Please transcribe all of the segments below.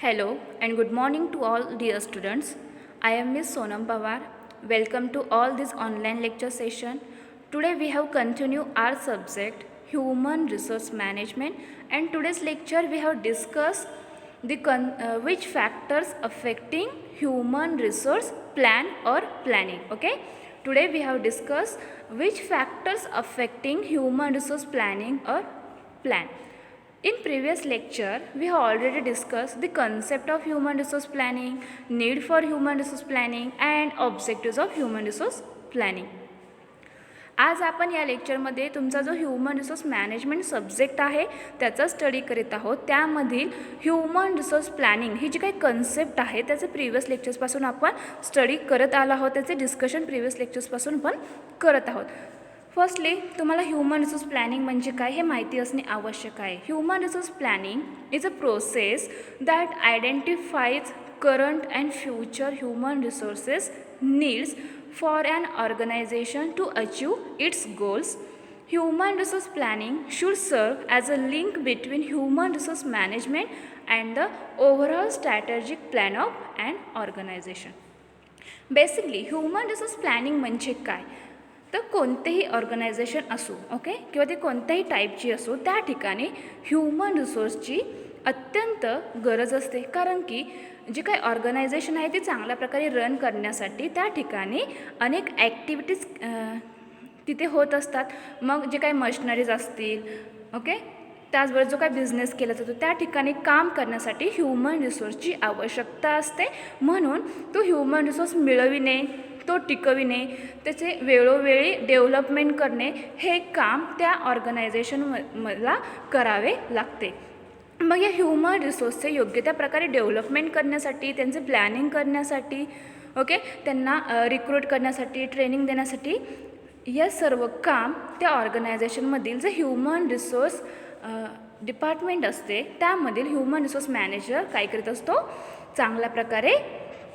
Hello and good morning to all dear students. I am Miss Sonam Pawar. Welcome to all this online lecture session. Today we have continued our subject Human Resource Management, and today's lecture we have discussed which factors affecting human resource plan or planning. Okay, today we have discussed which factors affecting human resource planning or plan. In previous lecture, we have already discussed the concept of human resource planning, need for human resource planning and objectives of human resource planning. आज आपण या लेक्चरमध्ये तुमचा जो human resource management subject आहे त्याचा study करीत आहोत. त्यामधील ह्युमन रिसोर्स प्लॅनिंग ही जी काही कन्सेप्ट आहे त्याचे प्रिव्हियस लेक्चर्सपासून आपण स्टडी करत आलो आहोत. त्याचे डिस्कशन प्रिव्हियस लेक्चर्सपासून पण करत आहोत. फर्स्टली तुम्हाला ह्युमन रिसोर्स प्लॅनिंग म्हणजे काय हे माहिती असणे आवश्यक आहे. Human resource planning is a process that identifies current and future human resources needs for an organization to achieve its goals. Human resource planning should serve as a link between human resource management and the overall strategic plan of an organization. Basically, human resource planning म्हणजे काय? तर कोणतेही organisation असो, okay, किंवा ते कोणत्याही टाईपची असो, त्या ठिकाणी ह्युमन रिसोर्सची अत्यंत गरज असते. कारण की जी काही ऑर्गनायझेशन आहे ती चांगल्या प्रकारे रन करण्यासाठी त्या ठिकाणी अनेक ॲक्टिव्हिटीज तिथे होत असतात. मग जे काही मशिनरीज असतील, ओके, त्याचबरोबर जो काही बिझनेस केला जातो त्या ठिकाणी काम करण्यासाठी ह्युमन रिसोर्सची आवश्यकता असते. म्हणून तो ह्युमन रिसोर्स मिळविणे, तो टिकविणे, त्याचे वेळोवेळी डेव्हलपमेंट करणे हे काम त्या ऑर्गनायझेशनला करावे लागते. मग या ह्युमन रिसोर्सचे योग्य त्या प्रकारे डेव्हलपमेंट करण्यासाठी, त्यांचे प्लॅनिंग करण्यासाठी, ओके, त्यांना रिक्रूट करण्यासाठी, ट्रेनिंग देण्यासाठी या सर्व काम त्या ऑर्गनायझेशनमधील जे ह्युमन रिसोर्स डिपार्टमेंट असते त्यामधील ह्युमन रिसोर्स मॅनेजर काय करीत असतो, चांगल्या प्रकारे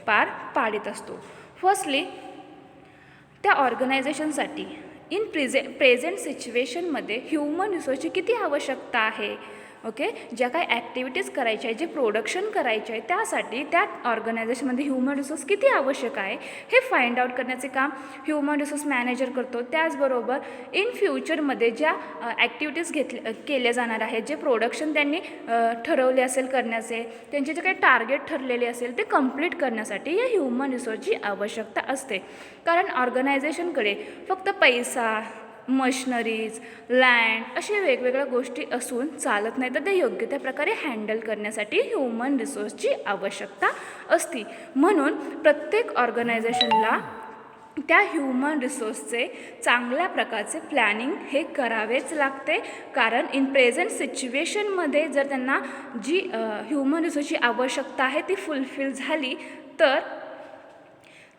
पार पाडित असतो. फर्स्टली त्या ऑर्गनायझेशनसाठी इन प्रेझेंट सिच्युएशनमध्ये ह्युमन रिसोर्सची किती आवश्यकता आहे, ओके, ज्या काही ॲक्टिव्हिटीज करायच्या आहे, जे प्रोडक्शन करायचे आहे त्यासाठी त्या ऑर्गनायझेशनमध्ये ह्युमन रिसोर्स किती आवश्यक आहे हे फाइंड आउट करण्याचे काम ह्युमन रिसोर्स मॅनेजर करतो. त्याचबरोबर इन फ्युचरमध्ये ज्या ॲक्टिव्हिटीज केल्या जाणार आहेत, जे प्रोडक्शन त्यांनी ठरवले असेल करण्याचे, त्यांचे जे काही टार्गेट ठरलेले असेल ते कंप्लीट करण्यासाठी या ह्युमन रिसोर्सची आवश्यकता असते. कारण ऑर्गनायझेशनकडे फक्त पैसा, मशिनरीज, लँड अशा वेगवेगळ्या गोष्टी असून चालत नाही, तर ते योग्य त्या प्रकारे हँडल करण्यासाठी ह्युमन रिसोर्सची आवश्यकता असते. म्हणून प्रत्येक ऑर्गनायझेशनला त्या ह्युमन रिसोर्सचे चांगल्या प्रकारचे प्लॅनिंग हे करावेच लागते. कारण इन प्रेझेंट सिच्युएशनमध्ये जर त्यांना जी ह्युमन रिसोर्सची आवश्यकता आहे ती फुलफिल झाली तर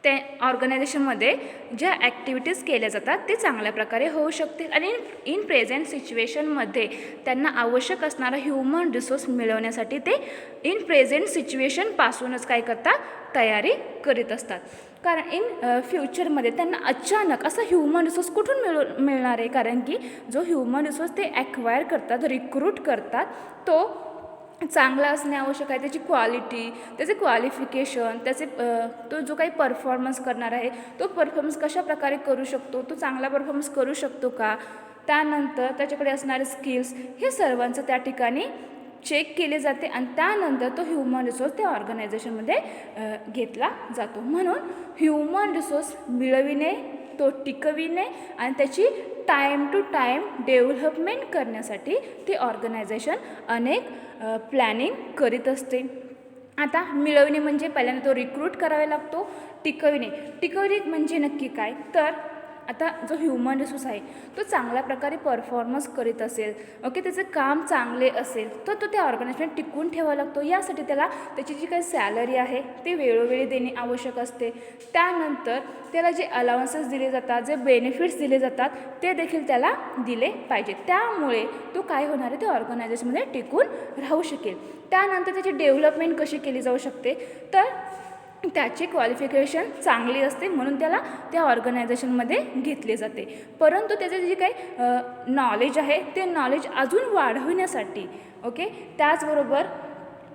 त्या ऑर्गनायझेशनमध्ये ज्या ॲक्टिव्हिटीज केल्या जातात ते चांगल्या प्रकारे होऊ शकतील. आणि इन प्रेझेंट सिच्युएशनमध्ये त्यांना आवश्यक असणारा ह्युमन रिसोर्स मिळवण्यासाठी ते इन प्रेझेंट सिच्युएशनपासूनच काय करतात, तयारी करीत असतात. कारण इन फ्युचरमध्ये त्यांना अचानक असा ह्युमन रिसोर्स कुठून मिळणार आहे. कारण की जो ह्युमन रिसोर्स ते ॲक्वायर करतात, रिक्रूट करतात, तो चांगला असणे आवश्यक आहे. त्याची क्वालिटी, त्याचे क्वालिफिकेशन, त्याचे तो जो काही परफॉर्मन्स करणार आहे तो परफॉर्मन्स कशा प्रकारे करू शकतो, तो चांगला परफॉर्मन्स करू शकतो का, त्यानंतर त्याच्याकडे असणारे स्किल्स हे सर्वांचं त्या ठिकाणी चेक केले जाते आणि त्यानंतर तो ह्युमन रिसोर्स त्या ऑर्गनायझेशनमध्ये घेतला जातो. म्हणून ह्युमन रिसोर्स मिळविणे, तो टिकविणे आणि त्याची टाईम टू टाईम डेव्हलपमेंट करण्यासाठी ते ऑर्गनायझेशन अनेक प्लॅनिंग करीत असते. आता मिळवणे म्हणजे पहिल्यांदा तो रिक्रूट करावा लागतो. टिकविणे म्हणजे नक्की काय, तर आता जो ह्युमन रिसोर्स आहे तो चांगल्या प्रकारे परफॉर्मन्स करीत असेल, ओके, त्याचं काम चांगले असेल तर तो त्या ऑर्गनायझेशन टिकवून ठेवावा लागतो. यासाठी त्याला त्याची जी काही सॅलरी आहे ते वेळोवेळी देणे आवश्यक असते. त्यानंतर त्याला जे अलाउन्सेस दिले जातात, जे बेनिफिट्स दिले जातात ते देखील त्याला दिले पाहिजेत. त्यामुळे तो काय होणार आहे, त्या ऑर्गनायझेशनमध्ये टिकून राहू शकेल. त्यानंतर त्याची डेव्हलपमेंट कशी केली जाऊ शकते, तर त्याची क्वालिफिकेशन चांगली असते म्हणून त्याला त्या ऑर्गनायझेशनमध्ये घेतले जाते. परंतु त्याचे जे काही नॉलेज आहे ते नॉलेज अजून वाढविण्यासाठी, ओके, त्याचबरोबर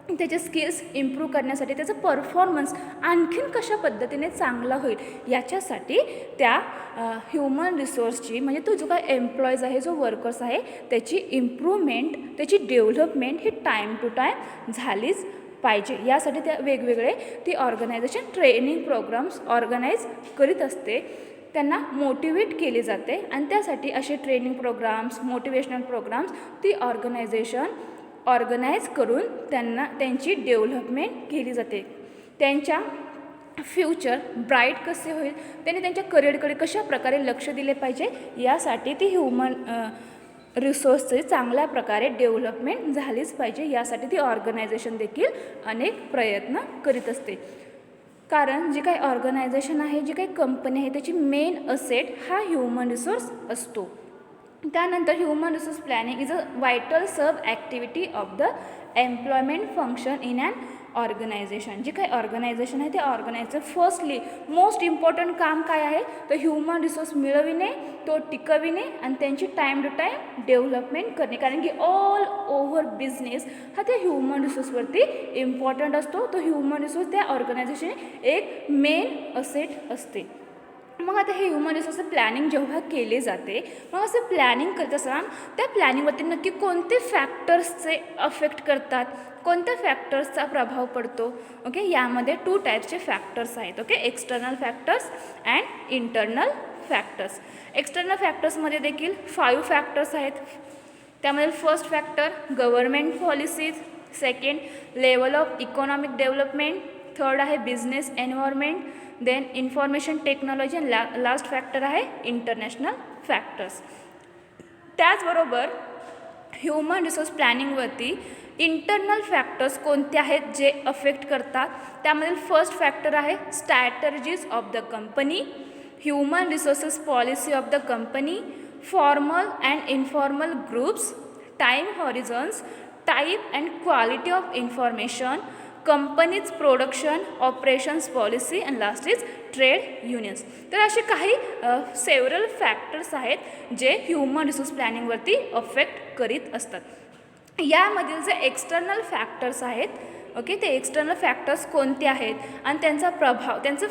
त्याचे स्किल्स इम्प्रूव्ह करण्यासाठी, त्याचा परफॉर्मन्स आणखीन कशा पद्धतीने चांगला होईल याच्यासाठी त्या ह्युमन रिसोर्सची, म्हणजे तो जो काय एम्प्लॉईज आहे, जो वर्कर्स आहे, त्याची इम्प्रूव्हमेंट, त्याची डेव्हलपमेंट ही टाईम टू टाईम झालीच पाहिजे. यासाठी त्या वेगवेगळे ती ऑर्गनायझेशन ट्रेनिंग प्रोग्राम्स ऑर्गनाईज करीत असते, त्यांना मोटिवेट केले जाते आणि त्यासाठी असे ट्रेनिंग प्रोग्राम्स, मोटिवेशनल प्रोग्राम्स ती ऑर्गनायझेशन ऑर्गनाईज करून त्यांना त्यांची डेव्हलपमेंट केली जाते. त्यांच्या फ्युचर ब्राईट कसे होईल, त्यांनी त्यांच्या करिअरकडे कशा प्रकारे लक्ष दिले पाहिजे यासाठी ती ह्युमन रिसोर्सचे चांगल्या प्रकारे डेव्हलपमेंट झालीच पाहिजे. यासाठी ती ऑर्गनायझेशन देखील अनेक प्रयत्न करीत असते. कारण जी काही ऑर्गनायझेशन आहे, जी काही कंपनी आहे, त्याची मेन असेट हा ह्युमन रिसोर्स असतो. त्यानंतर human resource planning is a vital sub activity of the employment function in an organisation. जे काही ऑर्गनायझेशन आहे, त्या ऑर्गनायझेशन फर्स्टली मोस्ट इम्पॉर्टंट काम काय आहे, तर ह्युमन रिसोर्स मिळविणे, तो टिकविणे आणि त्यांची टाईम टू टाईम डेव्हलपमेंट करणे. कारण की ऑल ओव्हर बिझनेस हा त्या ह्युमन रिसोर्सवरती इम्पॉर्टंट असतो. तो ह्युमन रिसोर्स त्या ऑर्गनायझेशन एक मेन असेट असते. मग आता हे ह्युमन रिसोर्स प्लॅनिंग जेव्हा केले जाते, मग असं प्लॅनिंग करत असताना त्या प्लॅनिंगवरती नक्की कोणते फॅक्टर्सचे अफेक्ट करतात, कोणत्या फॅक्टर्सचा प्रभाव पडतो. ओके, यामध्ये 2 टाईप्सचे फॅक्टर्स आहेत. Okay, external factors and internal factors. External फॅक्टर्समध्ये देखील 5 फॅक्टर्स आहेत. त्यामध्ये first factor government policies, second level of economic development, third आहे business environment, then information technology आणि लास्ट फॅक्टर आहे इंटरनॅशनल फॅक्टर्स. त्याचबरोबर ह्युमन रिसोर्स प्लॅनिंगवरती इंटरनल फॅक्टर्स कोणते आहेत जे अफेक्ट करतात. त्यामधील फर्स्ट फॅक्टर आहे strategies of the company, human resources policy of the company, formal and informal groups, time horizons, type and quality of information, company's production operations policy and last is trade unions. तर असे काही several factors आहेत जे human resource प्लॅनिंगवरती affect करीत असतात. यामधील जे external factors आहेत, ओके, ते एक्सटर्नल फॅक्टर्स कोणते आहेत आणि त्यांचा प्रभाव, त्यांचं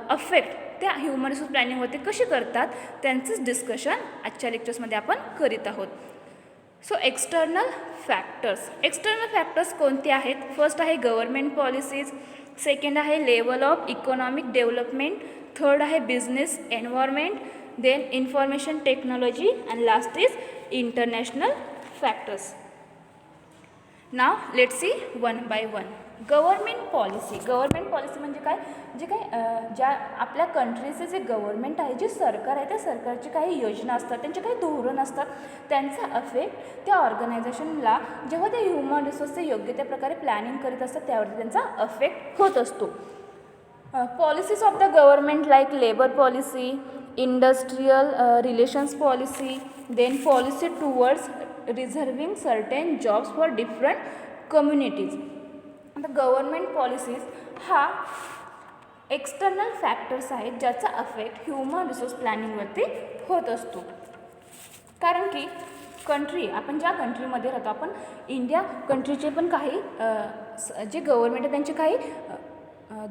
अफेक्ट त्या ह्युमन रिसोर्स प्लॅनिंगवरती कसे करतात, त्यांचंच डिस्कशन आजच्या लेक्चर्समध्ये आपण करीत आहोत. सो एक्सटर्नल फॅक्टर्स कोणते आहेत. फर्स्ट आहे गव्हर्मेंट पॉलिसीज, सेकंड आहे level of economic development, third आहे business environment, then information technology and last is international factors. Now let's see one by one. Government policy म्हणजे काय, जे काय ज्या आपल्या कंट्रीचे जे गव्हर्मेंट आहे, जे सरकार आहे, त्या सरकारची काही योजना असतात, त्यांचे काही धोरण असतात, त्यांचा अफेक्ट त्या ऑर्गनायझेशनला जेव्हा ते ह्युमन रिसोर्सचे योग्य त्या प्रकारे प्लॅनिंग करीत असतात त्यावरती त्यांचा अफेक्ट होत असतो. Policies of the government like labour policy, industrial relations policy, then policy towards reserving certain jobs for different communities. आता गव्हर्मेंट पॉलिसीज हा एक्सटर्नल फॅक्टर्स आहेत ज्याचा अफेक्ट ह्युमन रिसोर्स प्लॅनिंगवरती होत असतो. कारण की कंट्री, आपण ज्या कंट्रीमध्ये राहतो, आपण इंडिया कंट्रीचे पण काही जे गव्हर्मेंट आहे त्यांचे काही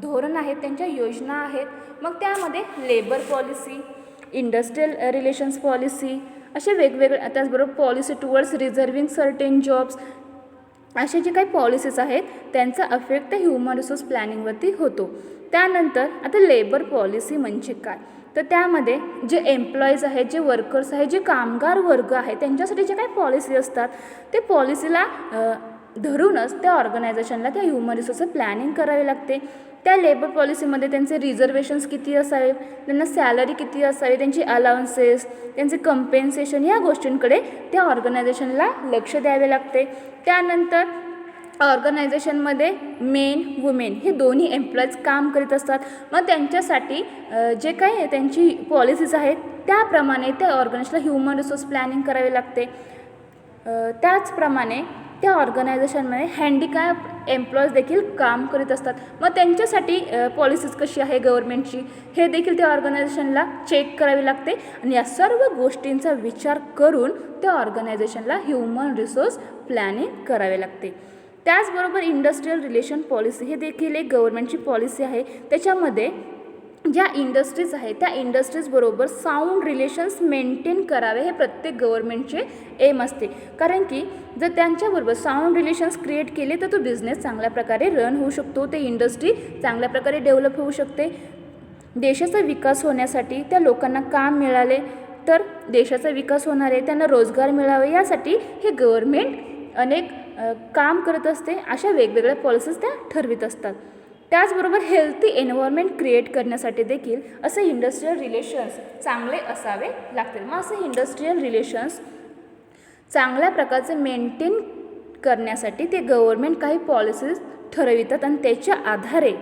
धोरण आहेत, त्यांच्या योजना आहेत. मग त्यामध्ये labour policy, industrial relations policy असे वेगवेगळे, त्याचबरोबर policy towards reserving certain jobs, असे जे काही पॉलिसीज आहेत त्यांचा अफेक्ट त्या ह्युमन रिसोर्स प्लॅनिंगवरती होतो. त्यानंतर आता लेबर पॉलिसी म्हणजे काय, तर त्यामध्ये जे एम्प्लॉईज आहेत, जे वर्कर्स आहेत, जे कामगार वर्ग आहे, त्यांच्यासाठी जे काही पॉलिसी असतात ते पॉलिसीला धरूनच त्या ऑर्गनायझेशनला त्या ह्युमन रिसोर्सचं प्लॅनिंग करावे लागते. त्या लेबर पॉलिसीमध्ये त्यांचे रिझर्वेशन्स किती असावे, त्यांना सॅलरी किती असावी, त्यांची अलाउन्सेस, त्यांचे कंपेन्सेशन, या गोष्टींकडे त्या ऑर्गनायझेशनला लक्ष द्यावे लागते. त्यानंतर ऑर्गनायझेशनमध्ये मेन वुमेन हे दोन्ही एम्प्लॉईज काम करीत असतात. मग त्यांच्यासाठी जे काही त्यांची पॉलिसीज आहेत त्याप्रमाणे त्या ऑर्गनायझेशनला ह्युमन रिसोर्स प्लॅनिंग करावे लागते. त्याचप्रमाणे त्या ऑर्गनायझेशनमध्ये हँडिकॅप एम्प्लॉईज देखील काम करीत असतात. मग त्यांच्यासाठी पॉलिसीज कशी आहे गव्हर्मेंटची हे देखील त्या ऑर्गनायझेशनला चेक करावी लागते. आणि या सर्व गोष्टींचा विचार करून त्या ऑर्गनायझेशनला ह्युमन रिसोर्स प्लॅनिंग करावे लागते. त्याचबरोबर इंडस्ट्रियल रिलेशन पॉलिसी हे देखील एक गव्हर्नमेंटची पॉलिसी आहे. त्याच्यामध्ये ज्या इंडस्ट्रीज आहेत त्या इंडस्ट्रीजबरोबर साऊंड रिलेशन्स मेंटेन करावे हे प्रत्येक गव्हर्नमेंटचे एम असते. कारण की जर त्यांच्याबरोबर साऊंड रिलेशन्स क्रिएट केले तर तो बिझनेस चांगल्या प्रकारे रन होऊ शकतो, ते इंडस्ट्री चांगल्या प्रकारे डेव्हलप होऊ शकते. देशाचा विकास होण्यासाठी त्या लोकांना काम मिळाले तर देशाचा विकास होणार आहे, त्यांना रोजगार मिळावे यासाठी हे गव्हर्नमेंट अनेक काम करत असते. अशा वेगवेगळ्या पॉलिसीज त्या ठरवित असतात. त्याचबरोबर हेल्थी एन्व्हायरमेंट क्रिएट करण्यासाठी देखील असे इंडस्ट्रियल रिलेशन्स चांगले असावे लागतील. मग असे इंडस्ट्रियल रिलेशन्स चांगल्या प्रकारचे मेंटेन करण्यासाठी ते गव्हर्नमेंट काही पॉलिसीज ठरवितात आणि त्याच्या आधारे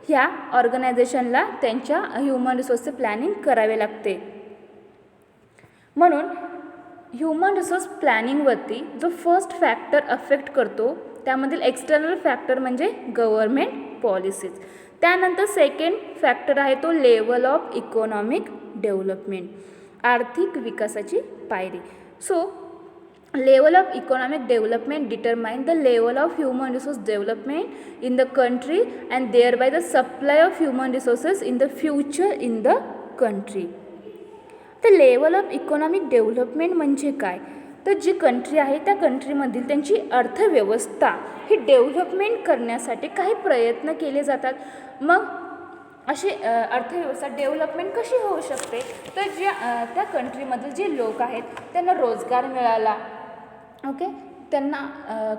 ह्या ऑर्गनायझेशनला त्यांच्या ह्युमन रिसोर्सचे प्लॅनिंग करावे लागते. म्हणून ह्युमन रिसोर्स प्लॅनिंगवरती जो फर्स्ट फॅक्टर अफेक्ट करतो त्यामधील एक्सटर्नल फॅक्टर म्हणजे गव्हर्नमेंट पॉलिसीज. त्यानंतर सेकंड फॅक्टर आहे तो लेवल ऑफ इकॉनॉमिक डेव्हलपमेंट, आर्थिक विकासाची पायरी. So level of economic development determine the level of human resource development in the country and thereby the supply of human resources in the future in the country. तर level of economic development म्हणजे काय, तर जी country आहे त्या कंट्रीमधील त्यांची अर्थव्यवस्था ही development करण्यासाठी काही प्रयत्न केले जातात. मग अशी अर्थव्यवस्था डेव्हलपमेंट कशी होऊ शकते, तर ज्या त्या कंट्रीमधील जे लोक आहेत त्यांना रोजगार मिळाला, ओके, त्यांना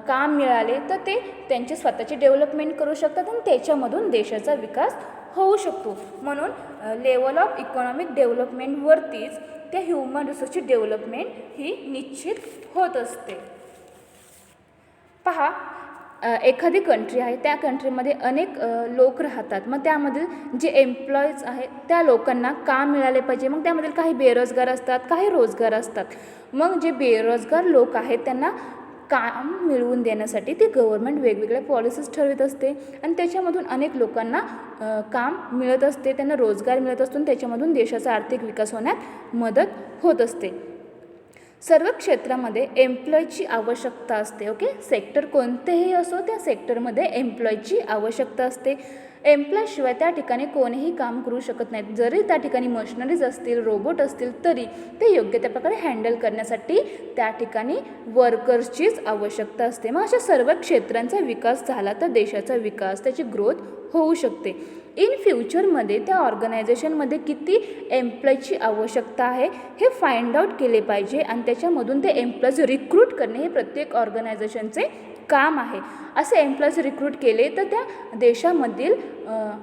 काम मिळाले तर ते त्यांचे स्वतःची डेव्हलपमेंट करू शकतात आणि त्याच्यामधून देशाचा विकास होऊ शकतो. म्हणून लेवल ऑफ इकॉनॉमिक डेव्हलपमेंटवरतीच त्या ह्युमन रिसोर्सची डेव्हलपमेंट ही निश्चित होत असते. पहा, एखादी कंट्री आहे त्या कंट्रीमध्ये अनेक लोक राहतात. मग त्यामधील जे एम्प्लॉईज आहेत त्या लोकांना काम मिळाले पाहिजे. मग त्यामधील काही बेरोजगार असतात, काही रोजगार असतात. मग जे बेरोजगार लोक आहेत त्यांना काम मिळवून देण्यासाठी ती गव्हर्नमेंट वेगवेगळ्या पॉलिसीज ठरवत असते आणि त्याच्यामधून अनेक लोकांना काम मिळत असते, त्यांना रोजगार मिळत असतो आणि त्याच्यामधून देशाचा आर्थिक विकास होण्यात मदत होत असते. सर्व क्षेत्रामध्ये एम्प्लॉयची आवश्यकता असते. ओके, सेक्टर कोणतेही असो त्या सेक्टरमध्ये एम्प्लॉयची आवश्यकता असते. एम्प्लॉयशिवाय त्या ठिकाणी कोणीही काम करू शकत नाहीत. जरी त्या ठिकाणी मशिनरीज असतील, रोबोट असतील तरी ते योग्य त्या प्रकारे हँडल करण्यासाठी त्या ठिकाणी वर्कर्सचीच आवश्यकता असते. मग अशा सर्व क्षेत्रांचा विकास झाला तर देशाचा विकास, त्याची ग्रोथ होऊ शकते. इन फ्युचरमध्ये त्या ऑर्गनायझेशनमध्ये किती एम्प्लॉयची आवश्यकता आहे हे फाइंड आउट केले पाहिजे आणि त्याच्यामधून ते एम्प्लॉईज रिक्रूट करणे हे प्रत्येक ऑर्गनायझेशनचे काम आहे. असे एम्प्लॉईज रिक्रूट केले तर त्या देशामधील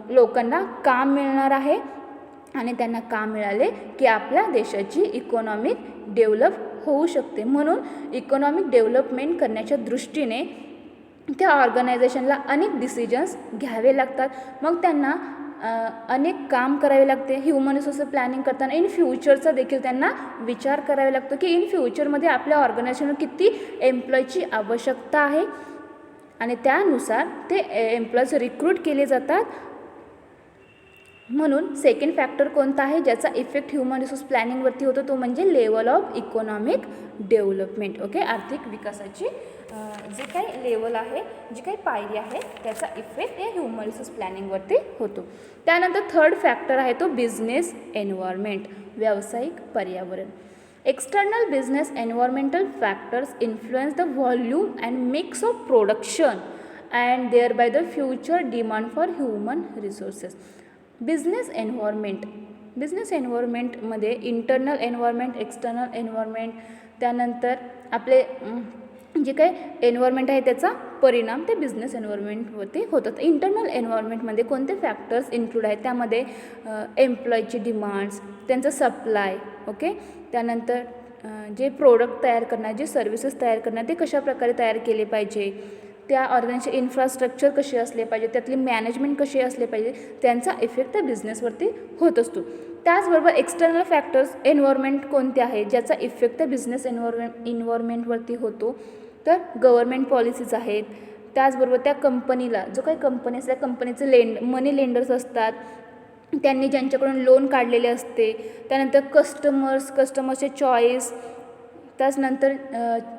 लोकांना काम मिळणार आहे आणि त्यांना काम मिळाले की आपल्या देशाची इकॉनॉमिक डेव्हलप होऊ शकते. म्हणून इकॉनॉमिक डेव्हलपमेंट करण्याच्या दृष्टीने त्या ऑर्गनायझेशनला अनेक डिसिजन्स घ्यावे लागतात. मग त्यांना अनेक काम करावे लागते. ह्युमन रिसोर्स प्लॅनिंग करताना इन फ्युचरचा देखील त्यांना विचार करावा लागतो की इन फ्युचरमध्ये आपल्या ऑर्गनायझेशनवर किती एम्प्लॉयची आवश्यकता आहे आणि त्यानुसार ते एम्प्लॉईज रिक्रूट केले जातात. म्हणून सेकंड फॅक्टर कोणता आहे ज्याचा इफेक्ट ह्युमन रिसोर्स प्लॅनिंगवरती होतो तो म्हणजे level of economic development. Okay, आर्थिक विकासाची जे काही लेवल आहे, जी काही पायरी आहे त्याचा इफेक्ट या ह्युमन रिसोर्स प्लॅनिंगवरती होतो. त्यानंतर थर्ड फॅक्टर आहे तो बिझनेस एन्व्हायरमेंट, व्यावसायिक पर्यावरण. External business environmental factors influence the volume and mix of production and thereby the future demand for human resources. Business एन्व्हायरमेंटमध्ये इंटरनल एन्व्हायरमेंट, एक्सटर्नल एन्व्हायरमेंट, त्यानंतर आपले जे काही एन्व्हायरमेंट आहे त्याचा परिणाम ते बिझनेस एन्व्हायरमेंटवरती होतात. इंटरनल एन्व्हायरमेंटमध्ये कोणते फॅक्टर्स इन्क्लूड आहेत त्यामध्ये एम्प्लॉयची डिमांड्स, त्यांचं सप्लाय, ओके, त्यानंतर जे प्रोडक्ट तयार करणार, जे सर्व्हिसेस तयार करणार ते कशा प्रकारे तयार केले पाहिजे, त्या ऑर्गनायझेशन इन्फ्रास्ट्रक्चर कसे असले पाहिजे, त्यातली मॅनेजमेंट कशी असले पाहिजे, त्यांचा इफेक्ट त्या बिझनेसवरती होत असतो. त्याचबरोबर एक्सटर्नल फॅक्टर्स एन्व्हायरमेंट कोणते आहे ज्याचा इफेक्ट त्या बिझनेस एन्व्हायरमेंटवरती होतो, तर गव्हर्मेंट पॉलिसीज आहेत. त्याचबरोबर त्या कंपनीला जो काही कंपनी असते त्या कंपनीचे मनी लेंडर्स असतात, त्यांनी ज्यांच्याकडून लोन काढलेले असते. त्यानंतर कस्टमर्सचे चॉईस, त्याचनंतर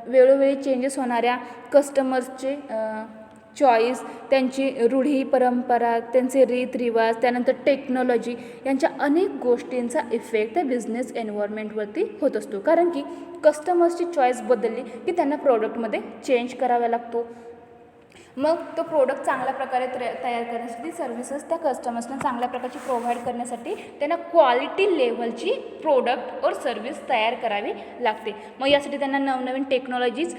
वेळोवेळी चेंजेस होणाऱ्या कस्टमर्सचे चॉईस, त्यांची रूढी परंपरा, त्यांचे रीतरिवाज, त्यानंतर टेक्नॉलॉजी यांच्या अनेक गोष्टींचा इफेक्ट त्या बिझनेस एन्व्हायरमेंटवरती होत असतो. कारण की कस्टमर्सची चॉईस बदलली की त्यांना प्रोडक्टमध्ये चेंज करावा लागतो. मग तो प्रोडक्ट चांगल्या प्रकारे तयार करण्यासाठी सर्व्हिसेस त्या कस्टमर्सना चांगल्या प्रकारची प्रोव्हाइड करण्यासाठी त्यांना क्वालिटी लेव्हलची प्रोडक्ट और सर्व्हिस तयार करावी लागते. मग यासाठी त्यांना नवनवीन टेक्नॉलॉजीज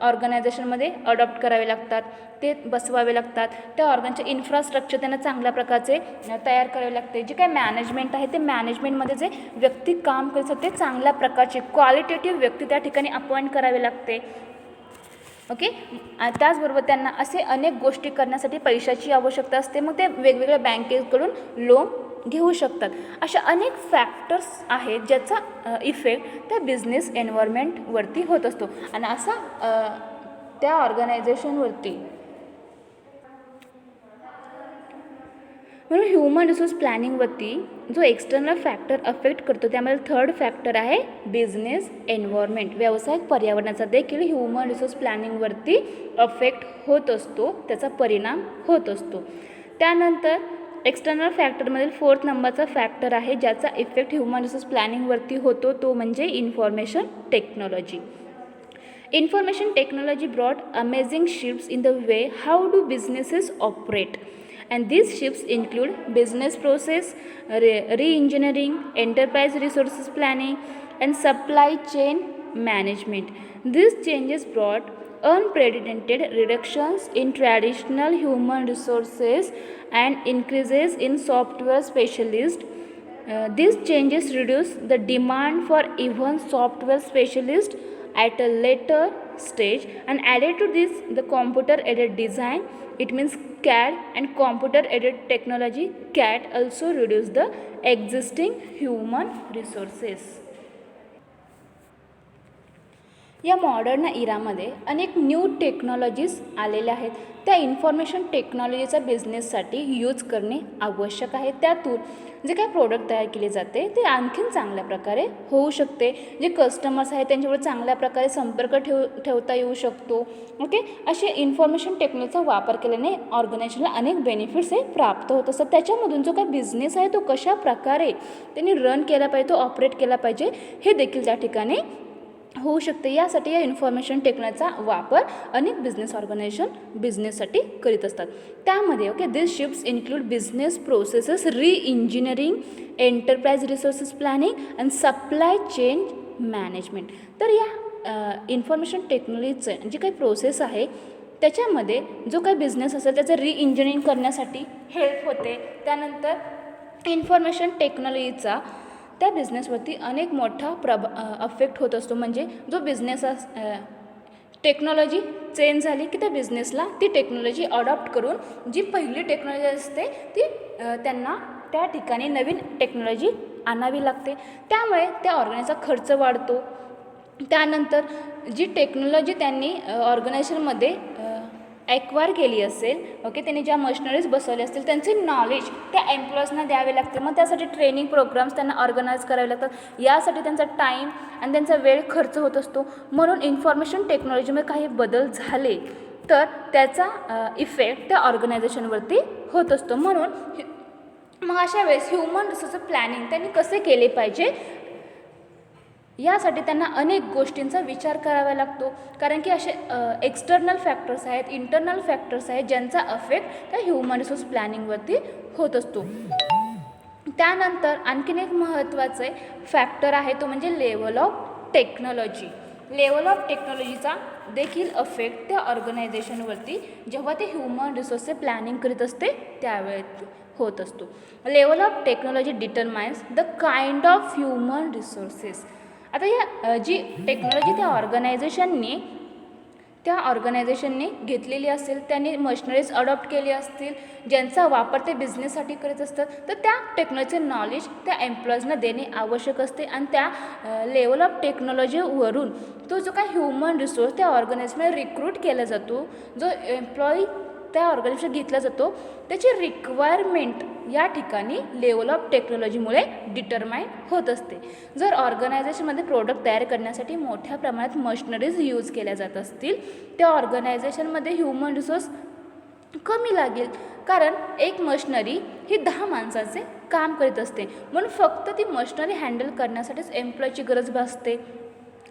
ऑर्गनायझेशनमध्ये अडॉप्ट करावे लागतात, ते बसवावे लागतात. त्या ऑर्गनचे इन्फ्रास्ट्रक्चर त्यांना चांगल्या प्रकारचे तयार करावे लागते. जे काही मॅनेजमेंट आहे ते मॅनेजमेंटमध्ये जे व्यक्ती काम करत असतात ते चांगल्या प्रकारचे क्वालिटेटिव्ह व्यक्ती त्या ठिकाणी अपॉइंट करावे लागते. ओके. त्याचबरोबर त्यांना असे अनेक गोष्टी करण्यासाठी पैशाची आवश्यकता असते. मग ते वेगवेगळ्या बँकेकडून लोन घेऊ शकतात. अशा अनेक फॅक्टर्स आहेत ज्याचा इफेक्ट त्या बिझनेस एन्व्हायरमेंटवरती होत असतो आणि असा त्या ऑर्गनायझेशनवरती. म्हणून ह्युमन रिसोर्स प्लॅनिंगवरती जो एक्सटर्नल फॅक्टर अफेक्ट करतो त्यामध्ये थर्ड फॅक्टर आहे बिझनेस एन्व्हायरमेंट. व्यावसायिक पर्यावरणाचा देखील ह्युमन रिसोर्स प्लॅनिंगवरती अफेक्ट होत असतो, त्याचा परिणाम होत असतो. त्यानंतर एक्सटर्नल फॅक्टरमधील 4th नंबरचा फॅक्टर आहे ज्याचा इफेक्ट ह्युमन रिसोर्स प्लॅनिंगवरती होतो, तो म्हणजे information technology. Information technology brought amazing shifts in the way how do businesses operate, and these shifts include business process re-engineering, enterprise resources planning, and supply chain management. These changes brought unprecedented reductions in traditional human resources and increases in software specialists. These changes reduce the demand for even software specialists at a later stage and added to this the computer aided design, it means CAD, and computer aided technology CAD also reduce the existing human resources. या modern इरामध्ये अनेक new technologies आलेल्या आहेत. त्या information टेक्नॉलॉजीचा बिझनेससाठी use करणे आवश्यक आहे. त्यातून जे काही प्रोडक्ट तयार केले जाते ते आणखीन चांगल्या प्रकारे होऊ शकते. जे कस्टमर्स आहेत त्यांच्यावर चांगल्या प्रकारे संपर्क ठेवता येऊ शकतो. ओके. असे इन्फॉर्मेशन टेक्नॉलॉजीचा वापर केल्याने ऑर्गनायझेशनला अनेक बेनिफिट्स हे प्राप्त होत असतात. त्याच्यामधून जो काही बिझनेस आहे तो कशा प्रकारे त्यांनी रन केला पाहिजे, तो ऑपरेट केला पाहिजे, हे देखील त्या ठिकाणी होऊ शकते. यासाठी या इन्फॉर्मेशन टेक्नॉलॉजीचा वापर अनेक बिझनेस ऑर्गनायझेशन बिझनेससाठी करीत असतात. त्यामध्ये okay this shifts include business processes re-engineering, enterprise resources planning and supply chain management. तर या इन्फॉर्मेशन टेक्नॉलॉजीचं जी काही प्रोसेस आहे त्याच्यामध्ये जो काही बिझनेस असेल त्याचं री-इंजिनिअरिंग करण्यासाठी हेल्प होते. त्यानंतर इन्फॉर्मेशन टेक्नॉलॉजीचा त्या बिझनेसवरती अनेक मोठा अफेक्ट होत असतो. म्हणजे जो बिझनेस टेक्नॉलॉजी चेंज झाली की त्या बिझनेसला ती टेक्नॉलॉजी अडॉप्ट करून जी पहिली टेक्नॉलॉजी असते ती त्यांना त्या ठिकाणी नवीन टेक्नॉलॉजी आणावी लागते. त्यामुळे त्या ऑर्गनायझेशनचा खर्च वाढतो. त्यानंतर जी टेक्नॉलॉजी त्यांनी ऑर्गनायझेशनमध्ये ॲक्वायर केली असेल, ओके, त्यांनी ज्या मशिनरीज बसवल्या असतील त्यांचे नॉलेज त्या एम्प्लॉईजना द्यावे लागते. मग त्यासाठी ट्रेनिंग प्रोग्राम्स त्यांना ऑर्गनाईज करावे लागतात. यासाठी त्यांचा टाईम आणि त्यांचा वेळ खर्च होत असतो. म्हणून इन्फॉर्मेशन टेक्नॉलॉजीमध्ये काही बदल झाले तर त्याचा इफेक्ट त्या ऑर्गनायझेशनवरती होत असतो. म्हणून मग अशा वेळेस ह्युमन रिसोर्स प्लॅनिंग त्यांनी कसे केले पाहिजे यासाठी त्यांना अनेक गोष्टींचा विचार करावा लागतो. कारण की असे एक्सटर्नल फॅक्टर्स आहेत, इंटरनल फॅक्टर्स आहेत ज्यांचा अफेक्ट त्या ह्युमन रिसोर्स प्लॅनिंगवरती होत असतो. त्यानंतर आणखीन एक महत्त्वाचे फॅक्टर आहे तो म्हणजे level of technology. Level of टेक्नॉलॉजीचा देखील अफेक्ट त्या ऑर्गनायझेशनवरती जेव्हा ते ह्युमन रिसोर्सचे प्लॅनिंग करीत असते त्यावेळेत होत असतो. Level of technology determines the kind of human resources. आता या जी टेक्नॉलॉजी त्या ऑर्गनायझेशनने घेतलेली असेल, त्यांनी मशिनरीज अडॉप्ट केली असतील ज्यांचा वापर ते बिझनेससाठी करत असतात, तर त्या टेक्नॉलॉजीचे नॉलेज त्या एम्प्लॉईजना देणे आवश्यक असते. आणि त्या लेवल ऑफ टेक्नॉलॉजीवरून तो जो काही ह्युमन रिसोर्स त्या ऑर्गनायझेशनमध्ये रिक्रूट केला जातो, जो एम्प्लॉई त्या ऑर्गनायझेशन घेतला जातो त्याची रिक्वायरमेंट या ठिकाणी लेवल ऑफ टेक्नॉलॉजीमुळे डिटरमाइन होत असते. जर ऑर्गनायझेशनमध्ये प्रोडक्ट तयार करण्यासाठी मोठ्या प्रमाणात मशिनरीज यूज केल्या जात असतील, त्या ऑर्गनायझेशनमध्ये ह्युमन रिसोर्स कमी लागेल, कारण एक मशिनरी ही 10 माणसाचे काम करीत असते, म्हणून फक्त ती मशिनरी हँडल करण्यासाठीच एम्प्लॉयची गरज भासते.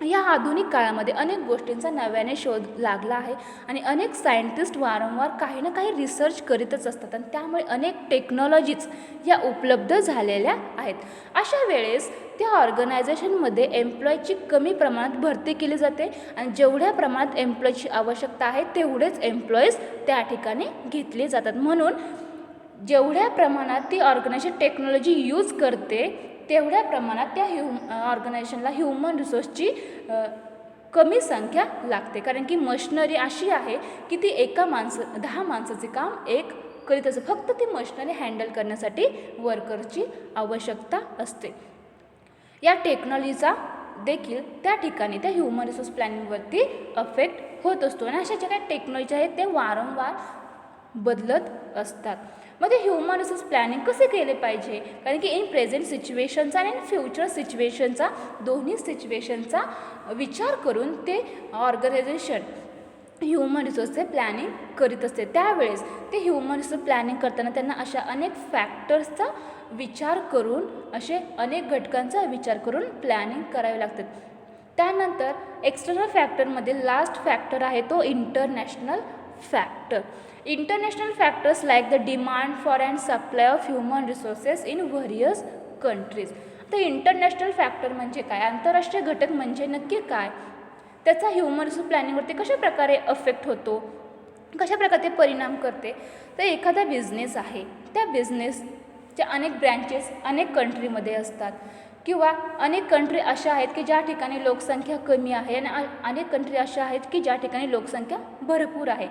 या आधुनिक काळामध्ये अनेक गोष्टींचा नव्याने शोध लागला आहे आणि अनेक सायंटिस्ट वारंवार काही ना काही रिसर्च करीतच असतात आणि त्यामुळे अनेक टेक्नॉलॉजीज या उपलब्ध झालेल्या आहेत. अशा वेळेस त्या ऑर्गनायझेशनमध्ये एम्प्लॉयची कमी प्रमाणात भरती केली जाते आणि जेवढ्या प्रमाणात एम्प्लॉयची आवश्यकता आहे तेवढेच एम्प्लॉईज त्या ठिकाणी घेतले जातात. म्हणून जेवढ्या प्रमाणात ती ऑर्गनायझेशन टेक्नॉलॉजी यूज करते तेवढ्या प्रमाणात त्या ऑर्गनायझेशनला ह्युमन रिसोर्सची कमी संख्या लागते, कारण की मशिनरी अशी आहे की ती 10 माणसाचे काम एक करीत असते. फक्त ती मशिनरी हँडल करण्यासाठी वर्करची आवश्यकता असते. या टेक्नॉलॉजीचा देखील त्या ठिकाणी त्या ह्युमन रिसोर्स प्लॅनिंगवरती अफेक्ट होत असतो आणि अशा ज्या काही टेक्नॉलॉजी आहेत ते वारंवार बदलत असतात. मग ते ह्युमन रिसोर्स प्लॅनिंग कसे केले पाहिजे, कारण की इन प्रेझेंट सिच्युएशनचा आणि इन फ्युचर सिच्युएशनचा दोन्ही सिच्युएशनचा विचार करून ते ऑर्गनायझेशन ह्युमन रिसोर्सचे प्लॅनिंग करीत असते. त्यावेळेस ते ह्युमन रिसोर्स प्लॅनिंग करताना त्यांना अशा अनेक फॅक्टर्सचा विचार करून असे अनेक घटकांचा विचार करून प्लॅनिंग करावे लागतात. त्यानंतर एक्सटर्नल फॅक्टरमध्ये लास्ट फॅक्टर आहे तो international factor. International factors like the demand for and supply of human resources in various countries. तर इंटरनॅशनल फॅक्टर म्हणजे काय, आंतरराष्ट्रीय घटक म्हणजे नक्की काय, त्याचा ह्युमन रिसोर्स प्लॅनिंगवरती कशा प्रकारे अफेक्ट होतो, कशा प्रकारे परिणाम करते. तर एखादा बिझनेस आहे, त्या बिझनेसच्या अनेक ब्रँचेस अनेक कंट्रीमध्ये असतात किंवा अनेक कंट्री अशा आहेत की ज्या ठिकाणी लोकसंख्या कमी आहे आणि अनेक कंट्री अशा आहेत की ज्या ठिकाणी लोकसंख्या भरपूर आहे.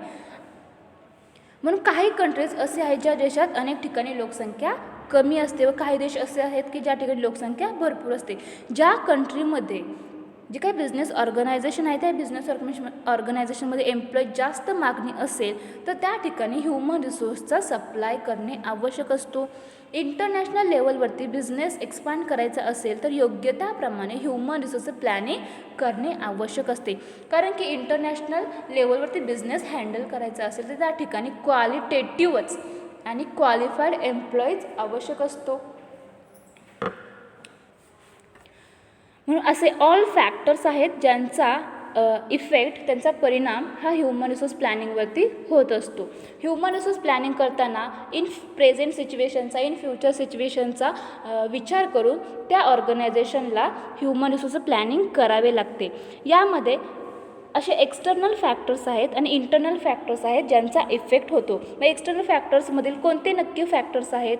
म्हणून काही कंट्रीज असे आहेत ज्या देशात अनेक ठिकाणी लोकसंख्या कमी असते व काही देश असे आहेत की ज्या ठिकाणी लोकसंख्या भरपूर असते. ज्या कंट्रीमध्ये जे काही बिझनेस ऑर्गनायझेशन आहे त्या बिझनेस ऑर्गनायझेशनमध्ये एम्प्लॉय जास्त मागणी असेल तर त्या ठिकाणी ह्युमन रिसोर्सचा सप्लाय करणे आवश्यक असतो. इंटरनॅशनल लेवलवरती बिझनेस एक्सपांड करायचा असेल तर योग्यताप्रमाणे ह्युमन रिसोर्सचं प्लॅनिंग करणे आवश्यक असते, कारण की इंटरनॅशनल लेवलवरती बिझनेस हँडल करायचा असेल तर त्या ठिकाणी क्वालिटेटिव्हच आणि क्वालिफाईड एम्प्लॉईज आवश्यक असतो. म्हणून असे ऑल फॅक्टर्स आहेत ज्यांचा इफेक्ट, त्यांचा परिणाम हा ह्युमन रिसोर्स प्लॅनिंगवरती होत असतो. ह्युमन रिसोर्स प्लॅनिंग करताना इन प्रेझेंट सिच्युएशनचा इन फ्युचर सिच्युएशनचा विचार करून त्या ऑर्गनायझेशनला ह्युमन रिसोर्सचं प्लॅनिंग करावे लागते. यामध्ये असे एक्सटर्नल फॅक्टर्स आहेत आणि इंटरनल फॅक्टर्स आहेत ज्यांचा इफेक्ट होतो. मग एक्सटर्नल फॅक्टर्समधील कोणते नक्की फॅक्टर्स आहेत,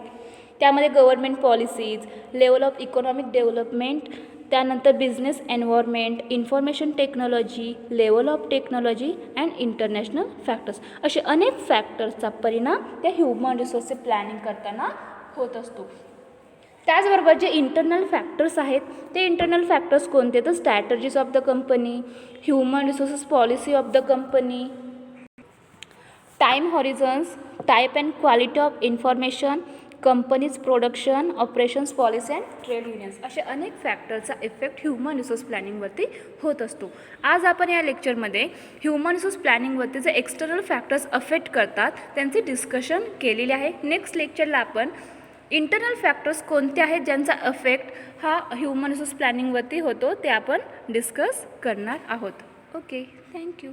त्यामध्ये government policies, level of economic development, त्यानंतर business environment, information technology, level of technology and international factors, असे अनेक फॅक्टर्सचा परिणाम त्या ह्युमन रिसोर्सचे प्लॅनिंग करताना होत असतो. त्याचबरोबर जे इंटरनल फॅक्टर्स आहेत ते इंटरनल फॅक्टर्स कोणते, तर strategies of the company, human resources policy of the company, time horizons, type and quality of information, company's production, operations policy and trade unions, असे अनेक फॅक्टरचा इफेक्ट ह्युमन रिसोर्स प्लॅनिंगवरती होत असतो. आज आपण या लेक्चरमध्ये ह्युमन रिसोर्स प्लॅनिंगवरती जे एक्सटर्नल फॅक्टर्स अफेक्ट करतात त्यांचे डिस्कशन केलेले आहे. नेक्स्ट लेक्चरला आपण इंटरनल फॅक्टर्स कोणते आहेत ज्यांचा अफेक्ट हा ह्युमन रिसोर्स प्लॅनिंगवरती होतो ते आपण डिस्कस करणार आहोत. Okay, thank you.